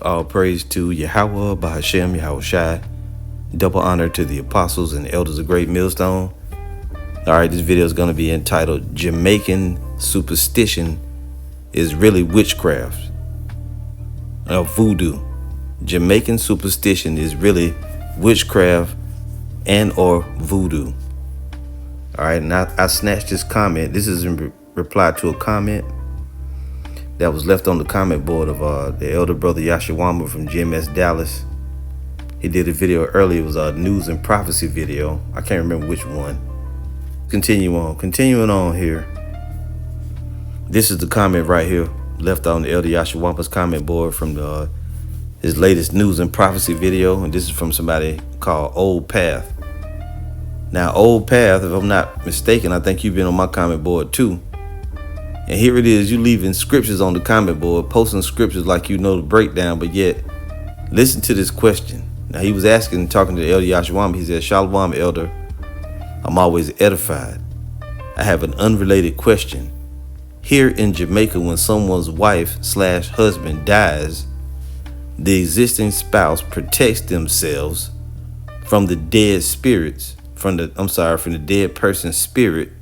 All praise to Yahweh, Bahashem, Yahweh Shai. Double honor to the apostles and elders of Great Millstone. All right, this video is going to be entitled Jamaican Superstition is Really Witchcraft. Voodoo. Jamaican Superstition is really witchcraft and or voodoo. All right, and I snatched this comment. This is in reply to a comment that was left on the comment board of the elder brother Yashawama from GMS Dallas. He did a video earlier. It was a news and prophecy video. I can't remember which one. Continuing on here. This is the comment right here left on the elder Yashawama's comment board from his latest news and prophecy video. And this is from somebody called Old Path. Now, Old Path, if I'm not mistaken, I think you've been on my comment board too. And here it is, you leaving scriptures on the comment board, posting scriptures like you know the breakdown, but yet, listen to this question. Now, he was talking to the elder Yashawama, he said, Shalom, elder, I'm always edified. I have an unrelated question. Here in Jamaica, when someone's wife/husband dies, the existing spouse protects themselves from the dead spirits, from the dead person's spirit,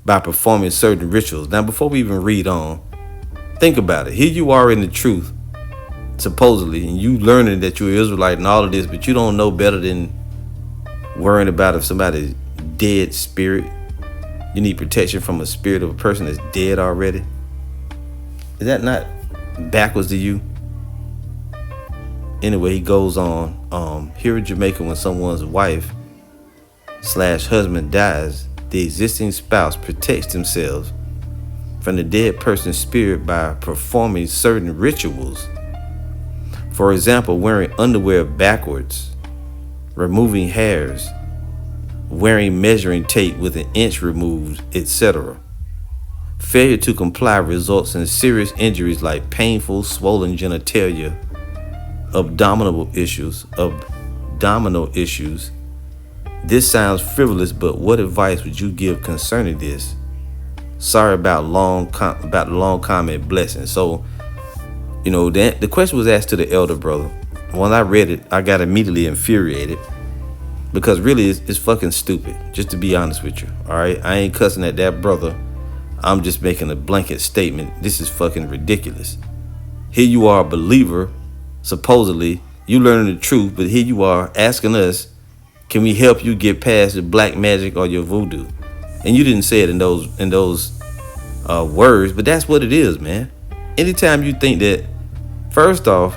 by performing certain rituals. Now, before we even read on, think about it. Here you are in the truth, supposedly, and you learning that you're Israelite and all of this, but you don't know better than worrying about if somebody's dead spirit. You need protection from a spirit of a person that's dead already. Is that not backwards to you? Anyway, he goes on. Here in Jamaica, when someone's wife/husband dies, the existing spouse protects themselves from the dead person's spirit by performing certain rituals. For example, wearing underwear backwards, removing hairs, wearing measuring tape with an inch removed, etc. Failure to comply results in serious injuries like painful, swollen genitalia, abdominal issues. This sounds frivolous, but what advice would you give concerning this? Sorry about the long comment. Blessing. So, the question was asked to the elder brother. When I read it, I got immediately infuriated because really it's fucking stupid, just to be honest with you. All right, I ain't cussing at that brother. I'm just making a blanket statement. This is fucking ridiculous. Here you are, a believer, supposedly you learning the truth, but here you are asking us, can we help you get past the black magic or your voodoo? And you didn't say it in those words, but that's what it is, man. Anytime you think that, first off,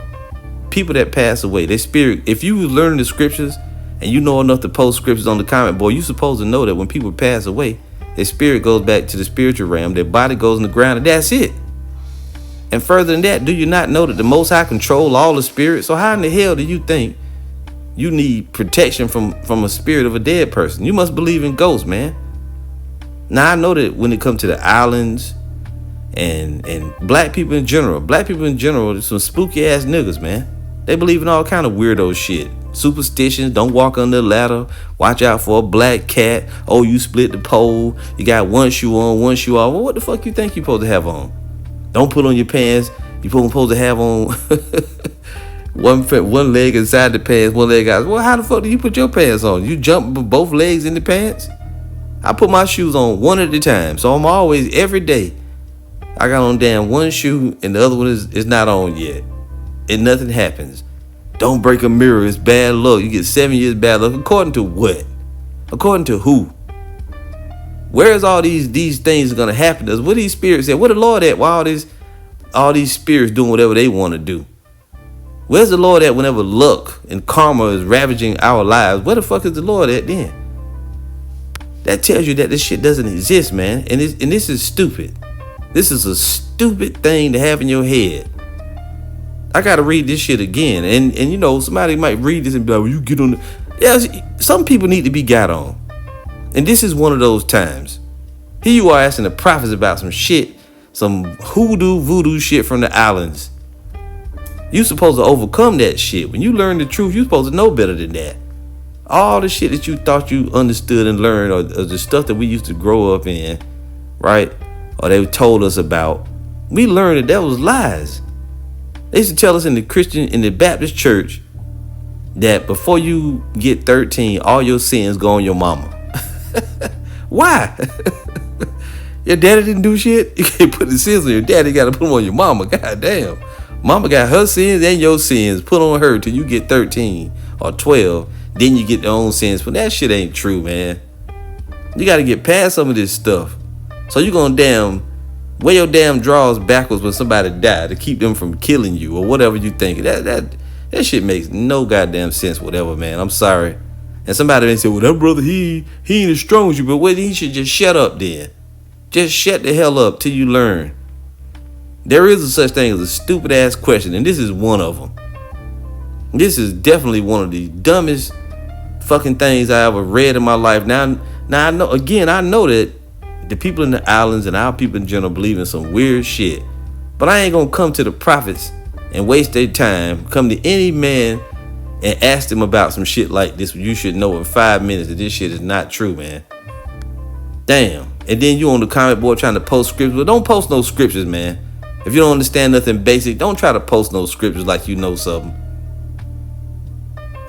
people that pass away, their spirit, if you was learning the scriptures and you know enough to post scriptures on the comment board, you supposed to know that when people pass away, their spirit goes back to the spiritual realm, their body goes in the ground, and that's it. And further than that, do you not know that the Most High control all the spirits? So how in the hell do you think you need protection from a spirit of a dead person? You must believe in ghosts, man. Now, I know that when it comes to the islands and black people in general, are some spooky ass niggas, man. They believe in all kind of weirdo shit. Superstitions, don't walk under the ladder, watch out for a black cat, oh, you split the pole, you got one shoe on, one shoe off. Well, what the fuck you think you supposed to have on? Don't put on your pants. You supposed to have on one leg inside the pants, one leg out. Well, how the fuck do you put your pants on? You jump both legs in the pants? I put my shoes on one at a time. So I'm always, every day, I got on damn one shoe and the other one is not on yet. And nothing happens. Don't break a mirror. It's bad luck. You get 7 years bad luck. According to what? According to who? Where is all these things going to happen to us? What these spirits said? Where the Lord at? Why all these spirits doing whatever they want to do? Where's the Lord at whenever luck and karma is ravaging our lives? Where the fuck is the Lord at then? That tells you that this shit doesn't exist, man. And this is stupid. This is a stupid thing to have in your head. I gotta read this shit again. And somebody might read this and be like, well, you get on the... Yeah, some people need to be got on. And this is one of those times. Here you are asking the prophets about some shit, some voodoo shit from the islands. You supposed to overcome that shit. When you learn the truth, you supposed to know better than that. All the shit that you thought you understood and learned, or the stuff that we used to grow up in, right? Or they told us about, we learned that was lies. They used to tell us in the Baptist church that before you get 13, all your sins go on your mama. Why? Your daddy didn't do shit. You can't put the sins on your daddy. You got to put them on your mama. God damn. Mama got her sins and your sins put on her till you get 13 or 12. Then you get your own sins. But that shit ain't true, man. You got to get past some of this stuff. So you gonna wear your damn drawers backwards when somebody died to keep them from killing you or whatever you think. That shit makes no goddamn sense, whatever, man. I'm sorry. And somebody may say, well, that brother, he ain't as strong as you. But wait, he should just shut up then. Just shut the hell up till you learn. There is a such thing as a stupid ass question, and this is one of them. This is definitely one of the dumbest fucking things I ever read in my life. Now I know that the people in the islands and our people in general believe in some weird shit. But I ain't gonna come to the prophets and waste their time. Come to any man and ask them about some shit like this. You should know in 5 minutes that this shit is not true, man. Damn. And then you on the comment board trying to post scriptures. Well, don't post no scriptures, man. If you don't understand nothing basic, don't try to post no scriptures like you know something.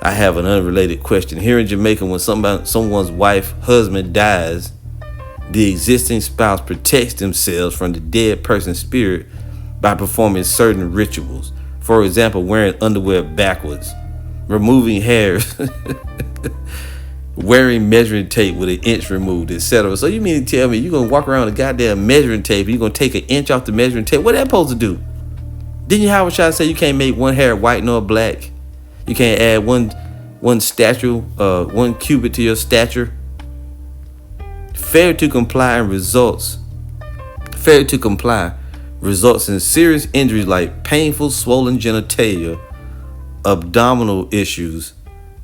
I have an unrelated question. Here in Jamaica, when someone's wife, husband dies, the existing spouse protects themselves from the dead person's spirit by performing certain rituals. For example, wearing underwear backwards, removing hairs, wearing measuring tape with an inch removed, etc. So you mean to tell me you're going to walk around with a goddamn measuring tape, you're going to take an inch off the measuring tape? What that supposed to do? Didn't you Howard Shah say you can't make one hair white nor black? You can't add one cubit to your stature? Failure to comply results in serious injuries like painful swollen genitalia, abdominal issues.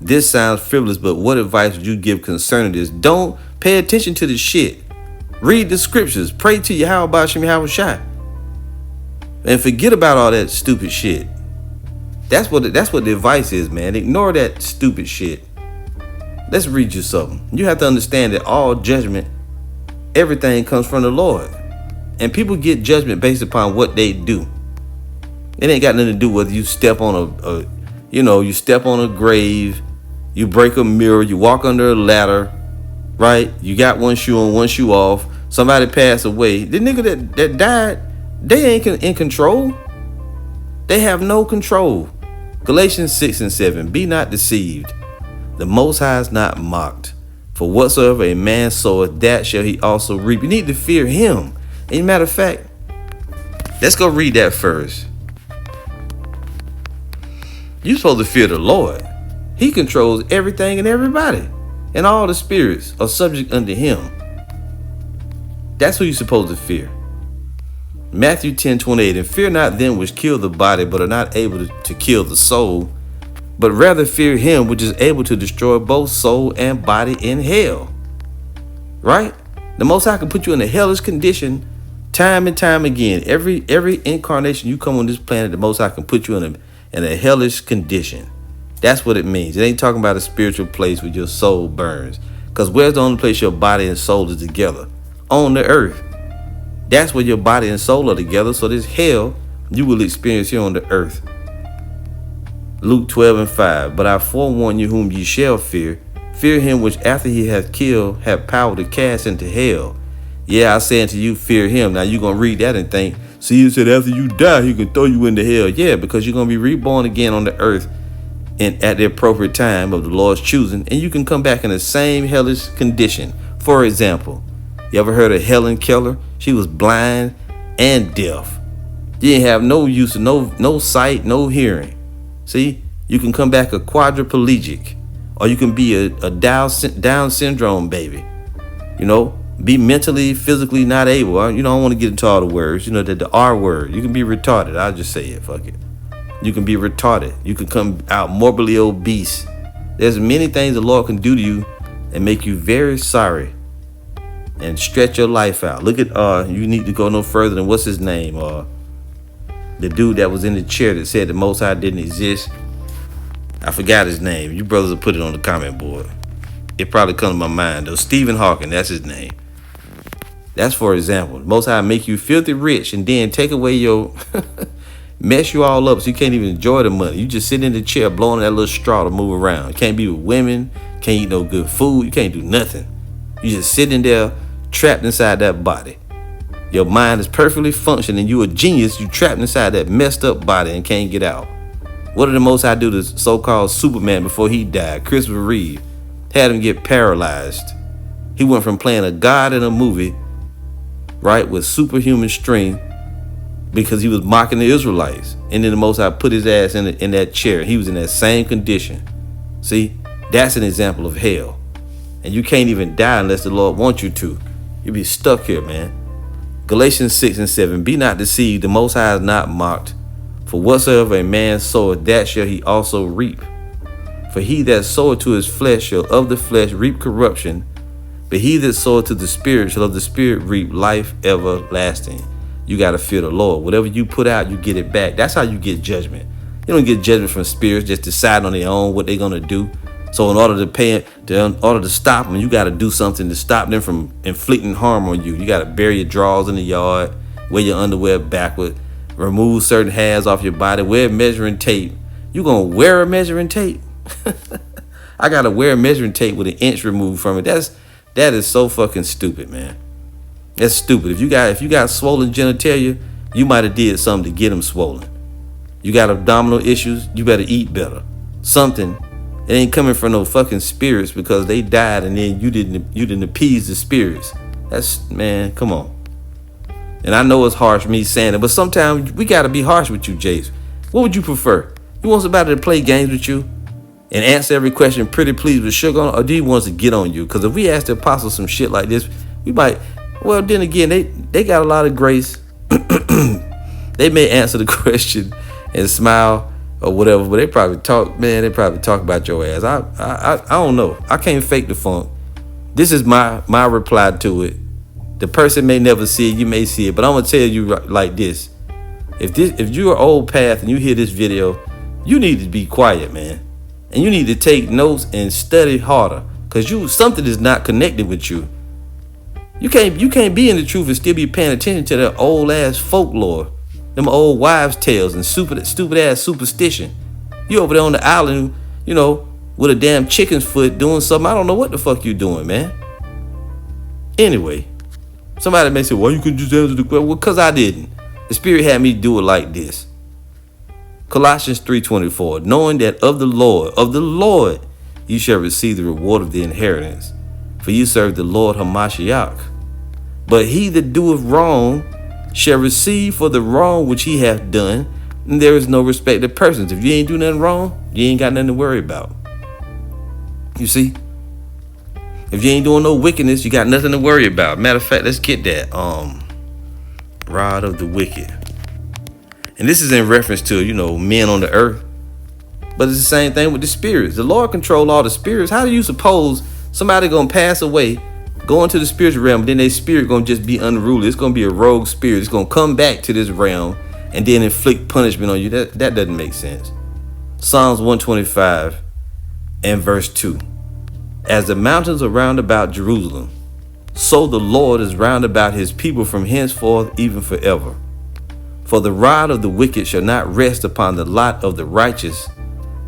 This sounds frivolous, but what advice would you give concerning this? Don't pay attention to this shit. Read the scriptures. Pray to Yahweh Shem Yahweh Shai. And forget about all that stupid shit. That's what the advice is, man. Ignore that stupid shit. Let's read you something. You have to understand that all judgment, everything comes from the Lord. And people get judgment based upon what they do. It ain't got nothing to do with whether you step on you step on a grave, you break a mirror, you walk under a ladder, right? You got one shoe on, one shoe off. Somebody passed away. The nigga that died, they ain't in control. They have no control. Galatians 6:7. Be not deceived. The Most High is not mocked. For whatsoever a man soweth, that shall he also reap. You need to fear him. As a matter of fact, let's go read that first. You're supposed to fear the Lord. He controls everything and everybody. And all the spirits are subject unto him. That's who you're supposed to fear. Matthew 10:28. And fear not them which kill the body, but are not able to kill the soul, but rather fear him which is able to destroy both soul and body in hell. Right? The Most High can put you in a hellish condition time and time again. Every incarnation you come on this planet, the Most High can put you in a hellish condition. That's what it means. It ain't talking about a spiritual place where your soul burns. Because where's the only place your body and soul is together? On the earth. That's where your body and soul are together. So this hell you will experience here on the earth. Luke 12:5. But I forewarn you whom ye shall fear. Fear him which after he hath killed hath power to cast into hell. Yeah, I say unto you, fear him. Now you're going to read that and think, see, you said after you die, he can throw you into hell. Yeah, because you're going to be reborn again on the earth and at the appropriate time of the Lord's choosing. And you can come back in the same hellish condition. For example, you ever heard of Helen Keller? She was blind and deaf. You didn't have no use of no sight, no hearing. See, you can come back a quadriplegic. Or you can be a Down syndrome baby. Be mentally, physically not able. I don't want to get into all the words. The R word. You can be retarded. I'll just say it. Fuck it. You can be retarded. You can come out morbidly obese. There's many things the Lord can do to you and make you very sorry and stretch your life out. Look at, you need to go no further than, what's his name? The dude that was in the chair that said the Most High didn't exist. I forgot his name. You brothers will put it on the comment board. It probably comes to my mind though. Stephen Hawking, that's his name. That's for example. The Most High make you filthy rich and then take away your mess you all up so you can't even enjoy the money. You just sit in the chair blowing that little straw to move around. You can't be with women, can't eat no good food, you can't do nothing. You just sitting there trapped inside that body. Your mind is perfectly functioning. You a genius. You trapped inside that messed up body and can't get out. What did the Most High do to so-called Superman before he died? Christopher Reeve had him get paralyzed. He went from playing a god in a movie, right, with superhuman strength because he was mocking the Israelites. And then the Most High put his ass in that chair. He was in that same condition. See, that's an example of hell. And you can't even die unless the Lord wants you to. You'll be stuck here, man. Galatians 6 and 7. Be not deceived, the Most High is not mocked. For whatsoever a man soweth, that shall he also reap. For he that soweth to his flesh shall of the flesh reap corruption. But he that soweth to the Spirit shall of the Spirit reap life everlasting. You got to fear the Lord. Whatever you put out, you get it back. That's how you get judgment. You don't get judgment from spirits just deciding on their own what they're going to do. So in order to stop them, you got to do something to stop them from inflicting harm on you. You got to bury your drawers in the yard, wear your underwear backward, remove certain hairs off your body, wear measuring tape. You going to wear a measuring tape? I got to wear a measuring tape with an inch removed from it. That is so fucking stupid, man. That's stupid. If you got swollen genitalia, you might have did something to get them swollen. You got abdominal issues, you better eat better. Something. It ain't coming from no fucking spirits because they died and then you didn't appease the spirits. That's, man, come on. And I know it's harsh me saying it, but sometimes we gotta be harsh with you, Jace. What would you prefer? You want somebody to play games with you and answer every question pretty please with sugar on, or do you want to get on you? Because if we ask the apostles some shit like this, we might, well, then again, they got a lot of grace. They may answer the question and smile or whatever, but they probably talk about your ass. I don't know. I can't fake the funk. This is my reply to it. The person may never see it, you may see it, but I'm gonna tell you like this. If you're an old path and you hear this video, you need to be quiet, man. And you need to take notes and study harder. Cause something is not connected with you. You can't be in the truth and still be paying attention to that old ass folklore. Them old wives' tales and stupid ass superstition. You over there on the island, with a damn chicken's foot doing something. I don't know what the fuck you doing, man. Anyway, somebody may say, well, you could just answer the question. Well, because I didn't. The Spirit had me do it like this. Colossians 3:24, knowing that of the Lord, you shall receive the reward of the inheritance. For you serve the Lord Hamashiach. But he that doeth wrong shall receive for the wrong which he hath done, and there is no respect of persons. If you ain't do nothing wrong, you ain't got nothing to worry about. You see? If you ain't doing no wickedness, you got nothing to worry about. Matter of fact, let's get that rod of the wicked. And this is in reference to, men on the earth. But it's the same thing with the spirits. The Lord control all the spirits. How do you suppose somebody gonna pass away, go into the spiritual realm, then their spirit gonna just be unruly? It's gonna be a rogue spirit. It's gonna come back to this realm and then inflict punishment on you. That doesn't make sense. Psalms 125 and verse 2. As the mountains are round about Jerusalem, so the Lord is round about his people from henceforth even forever. For the rod of the wicked shall not rest upon the lot of the righteous,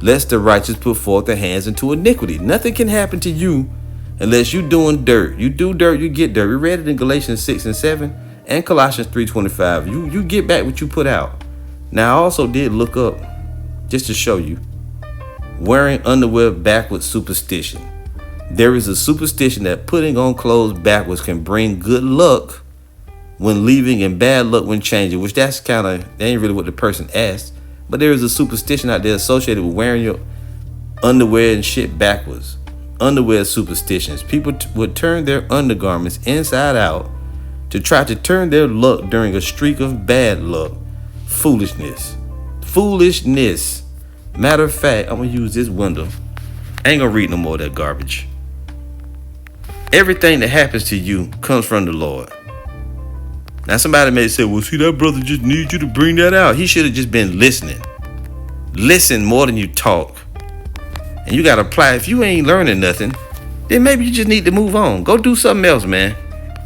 lest the righteous put forth their hands into iniquity. Nothing can happen to you unless you doing dirt. You do dirt, you get dirt. We read it in Galatians 6 and 7 and Colossians 3:25. You get back what you put out. Now I also did look up, just to show you, wearing underwear backwards superstition. There is a superstition that putting on clothes backwards can bring good luck when leaving and bad luck when changing, which that ain't really what the person asked. But there is a superstition out there associated with wearing your underwear and shit backwards. Underwear superstitions. People would turn their undergarments inside out to try to turn their luck during a streak of bad luck. Foolishness. Matter of fact, I'm going to use this window. I ain't going to read no more of that garbage. Everything that happens to you comes from the Lord. Now somebody may say, well, see, that brother just needs you to bring that out. He should have just been listening. Listen more than you talk. And you got to apply. If you ain't learning nothing, then maybe you just need to move on. Go do something else, man.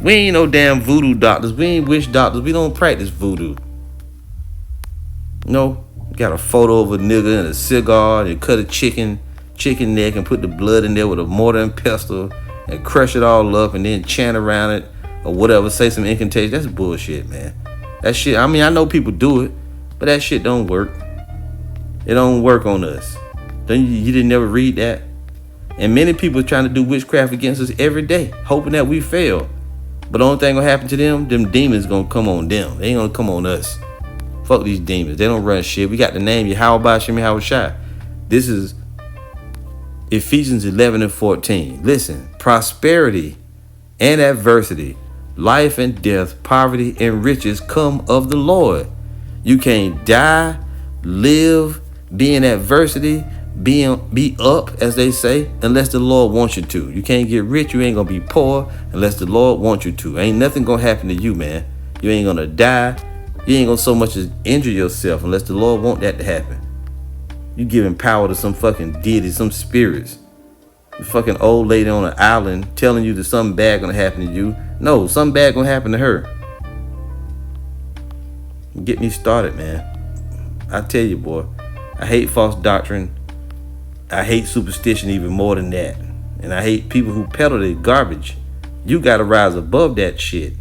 We ain't no damn voodoo doctors. We ain't witch doctors. We don't practice voodoo. No, got a photo of a nigga and a cigar, and cut a chicken neck and put the blood in there with a mortar and pestle and crush it all up and then chant around it or whatever, say some incantation. That's bullshit, man. That shit, I mean, I know people do it, but that shit don't work. It don't work on us. Then you didn't never read that? And many people are trying to do witchcraft against us every day, hoping that we fail. But the only thing gonna happen to them demons gonna come on them. They ain't gonna come on us. Fuck these demons. They don't run shit. We got the name Yahweh Shem Yahushua. This is Ephesians 11:14. Listen, prosperity and adversity, life and death, poverty and riches come of the Lord. You can't die, live, be in adversity, be up, as they say, unless the Lord wants you to. You can't get rich, you ain't gonna be poor unless the Lord wants you to. Ain't nothing gonna happen to you, man. You ain't gonna die. You ain't gonna so much as injure yourself unless the Lord want that to happen. You giving power to some fucking deity, some spirits. The fucking old lady on an island telling you that something bad gonna happen to you. No, something bad gonna happen to her. Get me started, man. I tell you, boy, I hate false doctrine. I hate superstition even more than that. And I hate people who peddle their garbage. You gotta rise above that shit.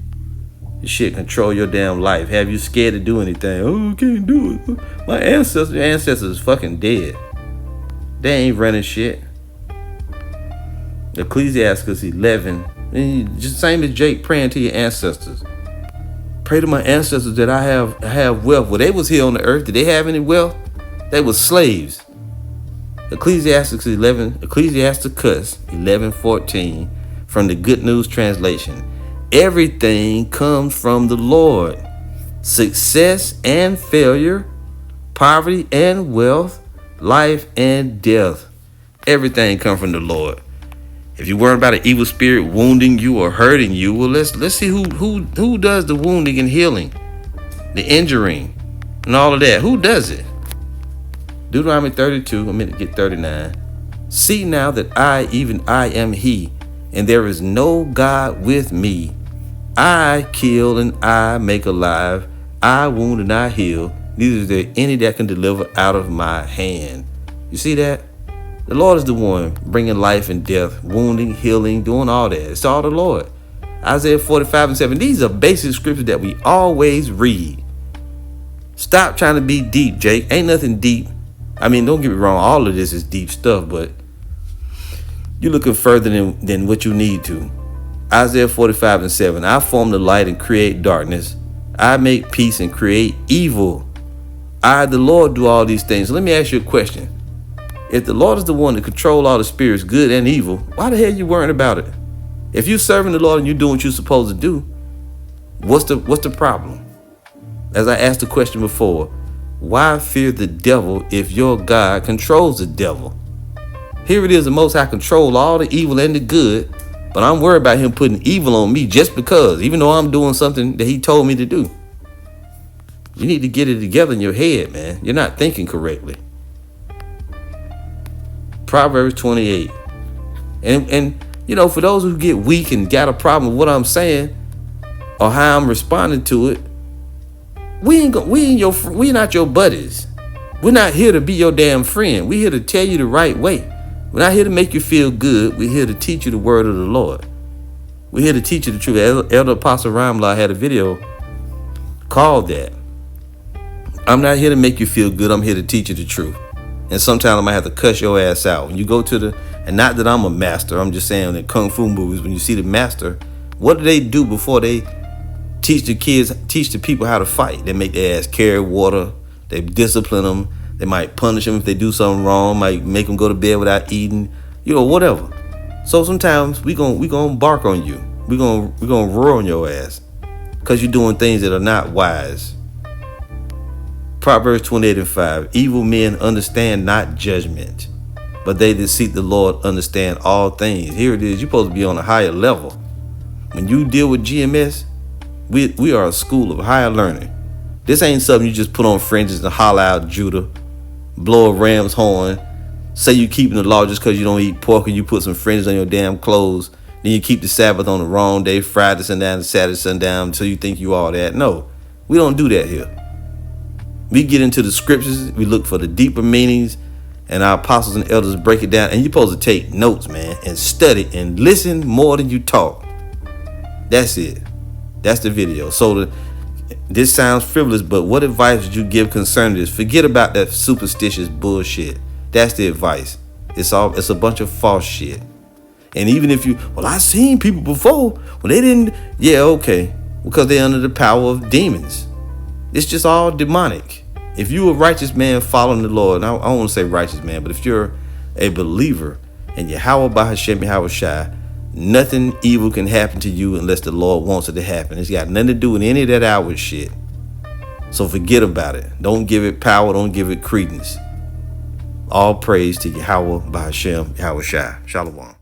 This shit control your damn life. Have you scared to do anything? Oh, I can't do it. My ancestors is fucking dead. They ain't running shit. Ecclesiastes 11. Just same as Jake praying to your ancestors. Pray to my ancestors that I have wealth. Well, they was here on the earth. Did they have any wealth? They was slaves. Ecclesiastes 11:14 from the Good News Translation. Everything comes from the Lord. Success and failure, poverty and wealth, life and death. Everything comes from the Lord. If you're worried about an evil spirit wounding you or hurting you, well, let's see who does the wounding and healing, the injuring, and all of that. Who does it? Deuteronomy 32, I'm going to get 39. See now that I, even I, am He, and there is no God with me. I kill and I make alive. I wound and I heal. Neither is there any that can deliver out of my hand. You see that? The Lord is the one bringing life and death, wounding, healing, doing all that. It's all the Lord. Isaiah 45:7. These are basic scriptures that we always read. Stop trying to be deep, Jake. Ain't nothing deep. I mean, don't get me wrong. All of this is deep stuff, but you're looking further than what you need to. Isaiah 45:7. I form the light and create darkness. I make peace and create evil. I, the Lord, do all these things. So let me ask you a question. If the Lord is the one that control all the spirits, good and evil, why the hell you worrying about it? If you're serving the Lord and you're doing what you're supposed to do, what's the problem? As I asked the question before, why fear the devil if your God controls the devil? Here it is, the Most High control all the evil and the good, but I'm worried about him putting evil on me just because, even though I'm doing something that he told me to do. You need to get it together in your head, man. You're not thinking correctly. Proverbs 28. And you know, for those who get weak and got a problem with what I'm saying or how I'm responding to it, we not your buddies. We're not here to be your damn friend. We're here to tell you the right way. We're not here to make you feel good. We're here to teach you the word of the Lord. We're here to teach you the truth. Elder Apostle Ramla had a video called that. I'm not here to make you feel good. I'm here to teach you the truth. And sometimes I might have to cuss your ass out. When you go to and not that I'm a master, I'm just saying in Kung Fu movies, when you see the master, what do they do before they teach the people how to fight? They make their ass carry water. They discipline them. They might punish them if they do something wrong, might make them go to bed without eating, whatever. So sometimes we gonna bark on you. We gonna roar on your ass because you're doing things that are not wise. Proverbs 28:5. Evil men understand not judgment, but they that seek the Lord understand all things. Here it is. You're supposed to be on a higher level. When you deal with GMS, we are a school of higher learning. This ain't something you just put on fringes and holler out Judah, blow a ram's horn, say you keeping the law just because you don't eat pork and you put some fringes on your damn clothes. Then you keep the Sabbath on the wrong day, Friday sundown to Saturday sundown, until you think you all that. No, we don't do that here. We get into the scriptures, we look for the deeper meanings, and our apostles and elders break it down. And you're supposed to take notes, man, and study and listen more than you talk. That's it. That's the video. So this sounds frivolous, but what advice would you give concerning this? Forget about that superstitious bullshit. That's the advice. It's a bunch of false shit. And even if I seen people before, they didn't, yeah, okay, because they're under the power of demons. It's just all demonic. If you a righteous man following the Lord, and I don't want to say righteous man, but if you're a believer and Yahweh Bahashem Yahweh Shai, nothing evil can happen to you unless the Lord wants it to happen. It's got nothing to do with any of that outward shit. So forget about it. Don't give it power. Don't give it credence. All praise to Yahweh Bahashem Yahweh Shai. Shalom.